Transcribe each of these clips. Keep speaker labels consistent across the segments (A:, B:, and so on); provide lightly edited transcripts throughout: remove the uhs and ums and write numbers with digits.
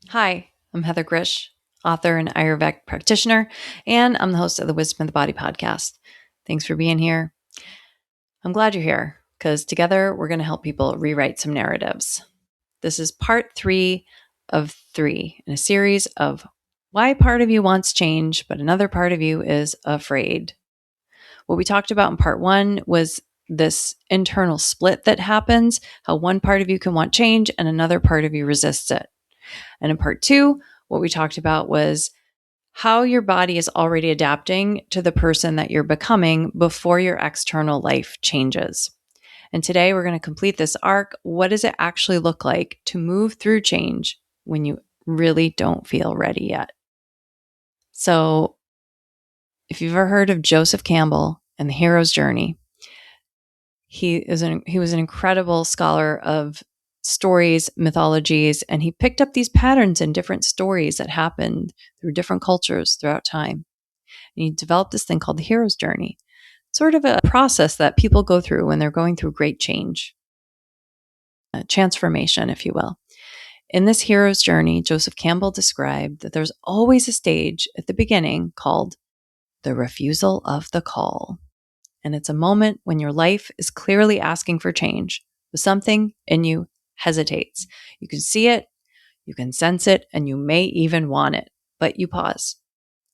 A: Hi, I'm Heather Grzych, author and Ayurvedic practitioner, and I'm the host of the Wisdom of the Body podcast. Thanks for being here. I'm glad you're here because together we're going to help people rewrite some narratives. This is part 3 of 3 in a series of why part of you wants change, but another part of you is afraid. What we talked about in part 1 was this internal split that happens, how one part of you can want change and another part of you resists it. And in part 2, what we talked about was how your body is already adapting to the person that you're becoming before your external life changes. And today we're going to complete this arc. What does it actually look like to move through change when you really don't feel ready yet? So, if you've ever heard of Joseph Campbell and the hero's journey, he was an incredible scholar of stories, mythologies, and he picked up these patterns in different stories that happened through different cultures throughout time. And he developed this thing called the hero's journey, sort of a process that people go through when they're going through great change, a transformation, if you will. In this hero's journey, Joseph Campbell described that there's always a stage at the beginning called the refusal of the call. And it's a moment when your life is clearly asking for change, but something in you hesitates. You can see it, you can sense it, and you may even want it, but you pause.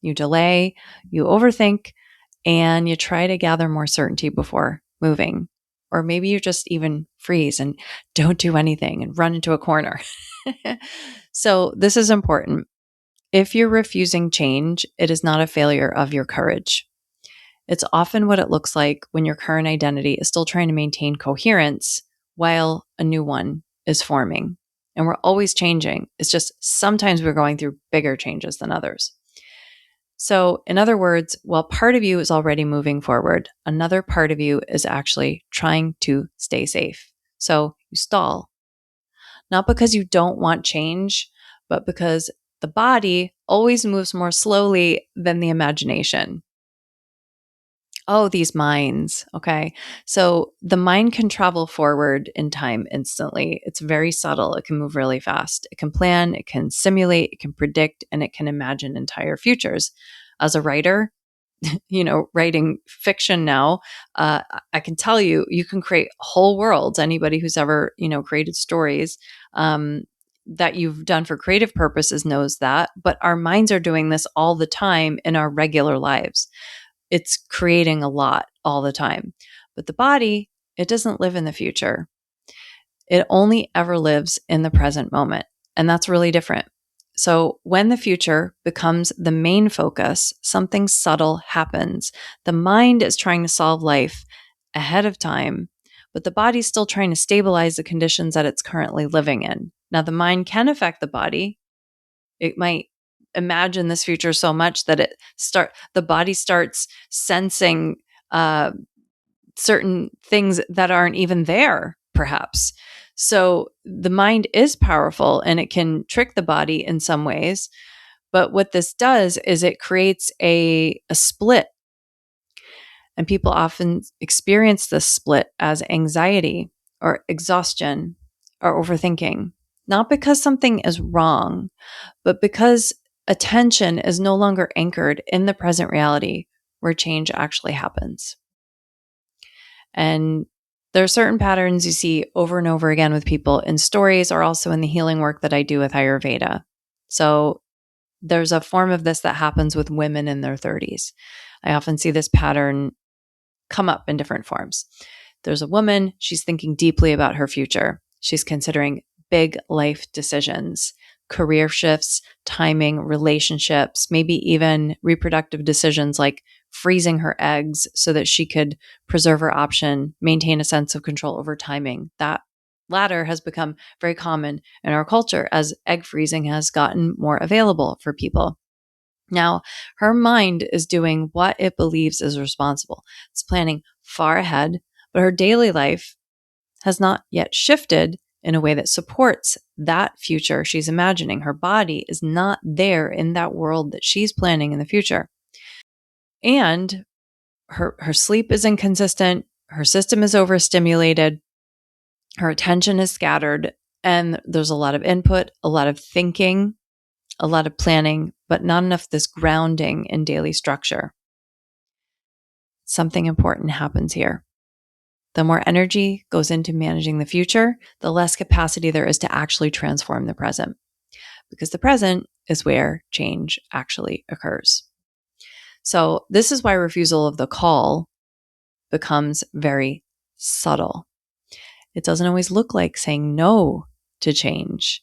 A: You delay, you overthink, and you try to gather more certainty before moving. Or maybe you just even freeze and don't do anything and run into a corner. So this is important. If you're refusing change, it is not a failure of your courage. It's often what it looks like when your current identity is still trying to maintain coherence while a new one is forming. And we're always changing. It's just sometimes we're going through bigger changes than others. So, in other words, while part of you is already moving forward, another part of you is actually trying to stay safe. So, you stall, not because you don't want change, but because the body always moves more slowly than the imagination. Oh, these minds. Okay. So the mind can travel forward in time instantly. It's very subtle. It can move really fast. It can plan, it can simulate, it can predict, and it can imagine entire futures. As a writer, writing fiction now, I can tell you, you can create whole worlds. Anybody who's ever, created stories, that you've done for creative purposes knows that. But our minds are doing this all the time in our regular lives. It's creating a lot all the time. But the body, it doesn't live in the future. It only ever lives in the present moment. And that's really different. So when the future becomes the main focus, something subtle happens. The mind is trying to solve life ahead of time, but the body's still trying to stabilize the conditions that it's currently living in. Now, the mind can affect the body. It might imagine this future so much that the body starts sensing certain things that aren't even there, perhaps. So the mind is powerful and it can trick the body in some ways. But what this does is it creates a split. And people often experience this split as anxiety or exhaustion or overthinking, not because something is wrong, but because attention is no longer anchored in the present reality where change actually happens. And there are certain patterns you see over and over again with people in stories or also in the healing work that I do with Ayurveda. So there's a form of this that happens with women in their 30s. I often see this pattern come up in different forms. There's a woman, she's thinking deeply about her future. She's considering big life decisions, career shifts, timing, relationships, maybe even reproductive decisions like freezing her eggs so that she could preserve her option, maintain a sense of control over timing. That latter has become very common in our culture as egg freezing has gotten more available for people. Now, her mind is doing what it believes is responsible. It's planning far ahead, but her daily life has not yet shifted in a way that supports that future she's imagining. Her body is not there in that world that she's planning in the future. And her sleep is inconsistent, her system is overstimulated, her attention is scattered, and there's a lot of input, a lot of thinking a lot of planning, but not enough this grounding in daily structure. Something important happens here. The more energy goes into managing the future, the less capacity there is to actually transform the present, because the present is where change actually occurs. So this is why refusal of the call becomes very subtle. It doesn't always look like saying no to change.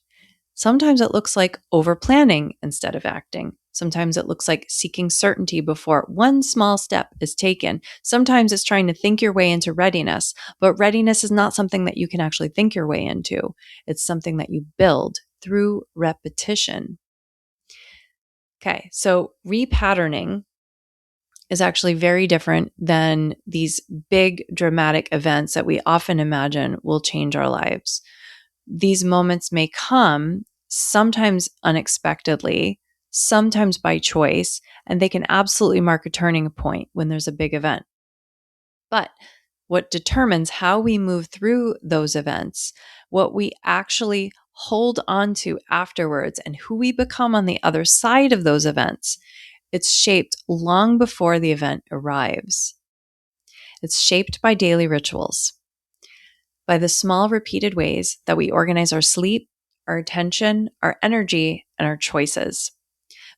A: Sometimes it looks like overplanning instead of acting. Sometimes it looks like seeking certainty before one small step is taken. Sometimes it's trying to think your way into readiness, but readiness is not something that you can actually think your way into. It's something that you build through repetition. Okay, so repatterning is actually very different than these big dramatic events that we often imagine will change our lives. These moments may come sometimes unexpectedly, sometimes by choice, and they can absolutely mark a turning point when there's a big event. But what determines how we move through those events, what we actually hold on to afterwards, and who we become on the other side of those events, it's shaped long before the event arrives. It's shaped by daily rituals, by the small repeated ways that we organize our sleep, our attention, our energy, and our choices.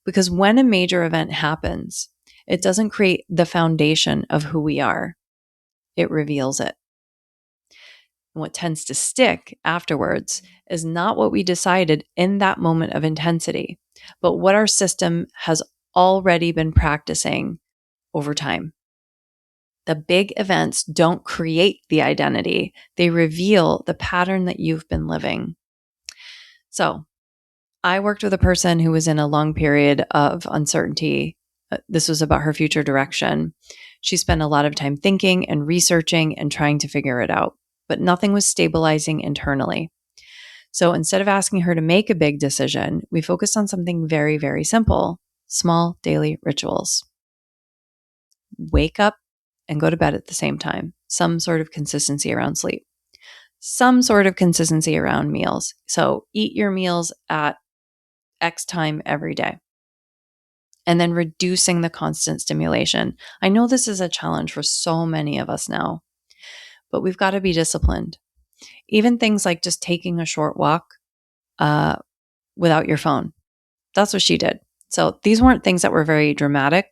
A: Because when a major event happens, it doesn't create the foundation of who we are, it reveals it. And what tends to stick afterwards is not what we decided in that moment of intensity, but what our system has already been practicing over time. The big events don't create the identity, they reveal the pattern that you've been living. So, I worked with a person who was in a long period of uncertainty. This was about her future direction. She spent a lot of time thinking and researching and trying to figure it out, but nothing was stabilizing internally. So instead of asking her to make a big decision, we focused on something very, very simple: small daily rituals. Wake up and go to bed at the same time, some sort of consistency around sleep, some sort of consistency around meals. So eat your meals at X time every day. And then reducing the constant stimulation. I know this is a challenge for so many of us now, but we've got to be disciplined. Even things like just taking a short walk without your phone. That's what she did. So these weren't things that were very dramatic.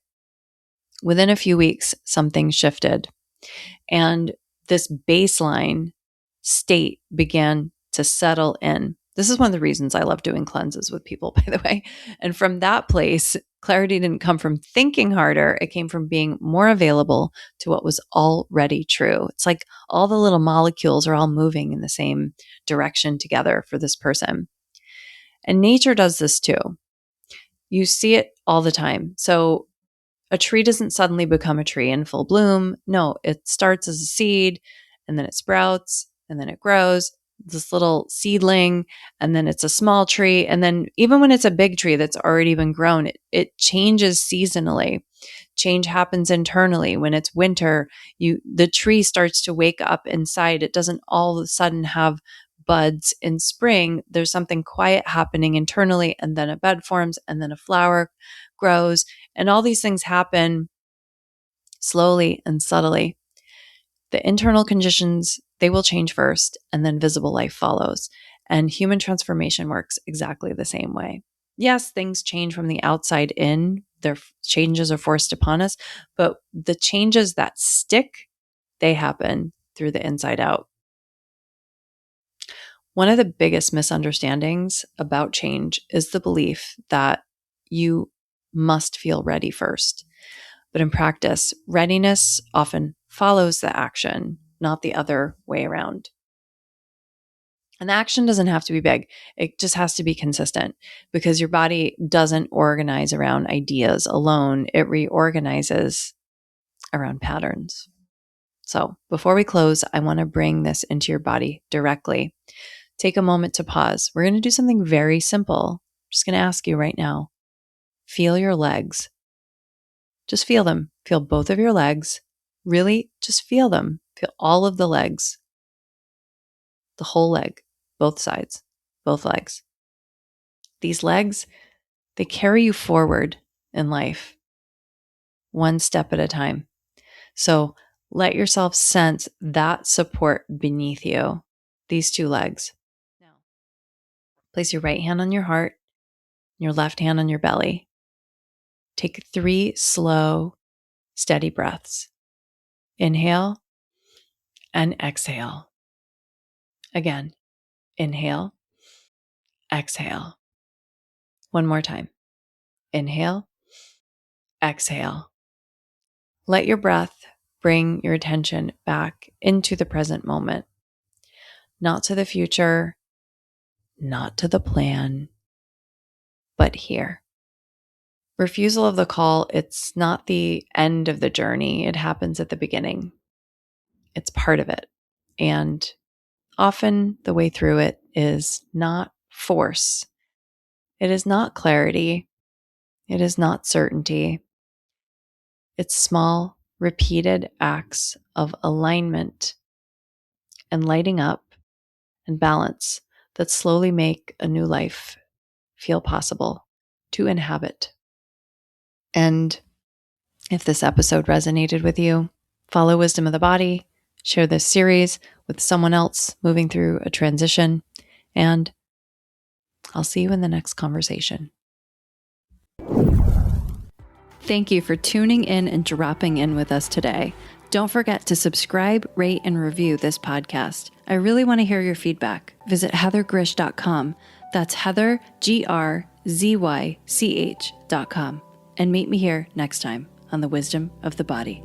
A: Within a few weeks, something shifted. And this baseline state began to settle in. This is one of the reasons I love doing cleanses with people, by the way. And from that place, clarity didn't come from thinking harder. It came from being more available to what was already true. It's like all the little molecules are all moving in the same direction together for this person. And nature does this too. You see it all the time. So a tree doesn't suddenly become a tree in full bloom. No, it starts as a seed, and then it sprouts, and then it grows, this little seedling, and then it's a small tree. And then even when it's a big tree that's already been grown, it changes seasonally. Change happens internally. When it's winter, the tree starts to wake up inside. It doesn't all of a sudden have buds in spring. There's something quiet happening internally, and then a bud forms, and then a flower grows. And all these things happen slowly and subtly. The internal conditions, they will change first, and then visible life follows. And human transformation works exactly the same way. Yes, things change from the outside in. Their changes are forced upon us, but the changes that stick, they happen through the inside out. One of the biggest misunderstandings about change is the belief that you must feel ready first. But in practice, readiness often follows the action, not the other way around. And the action doesn't have to be big. It just has to be consistent, because your body doesn't organize around ideas alone. It reorganizes around patterns. So before we close, I want to bring this into your body directly. Take a moment to pause. We're going to do something very simple. I'm just going to ask you right now. Feel your legs. Just feel them. Feel both of your legs. Really, just feel them. Feel all of the legs. The whole leg. Both sides. Both legs. These legs, They carry you forward in life, one step at a time. So let yourself sense that support beneath you, these two legs. Now, place your right hand on your heart, your left hand on your belly. Take 3 slow, steady breaths. Inhale and exhale. Again, inhale, exhale. One more time. Inhale, exhale. Let your breath bring your attention back into the present moment, not to the future, not to the plan, but here. Refusal of the call, it's not the end of the journey. It happens at the beginning. It's part of it. And often the way through it is not force. It is not clarity. It is not certainty. It's small, repeated acts of alignment and lighting up and balance that slowly make a new life feel possible to inhabit. And if this episode resonated with you, follow Wisdom of the Body, share this series with someone else moving through a transition, and I'll see you in the next conversation. Thank you for tuning in and dropping in with us today. Don't forget to subscribe, rate, and review this podcast. I really want to hear your feedback. Visit heathergrzych.com. That's Heather, GRZYCH.com. And meet me here next time on the Wisdom of the Body.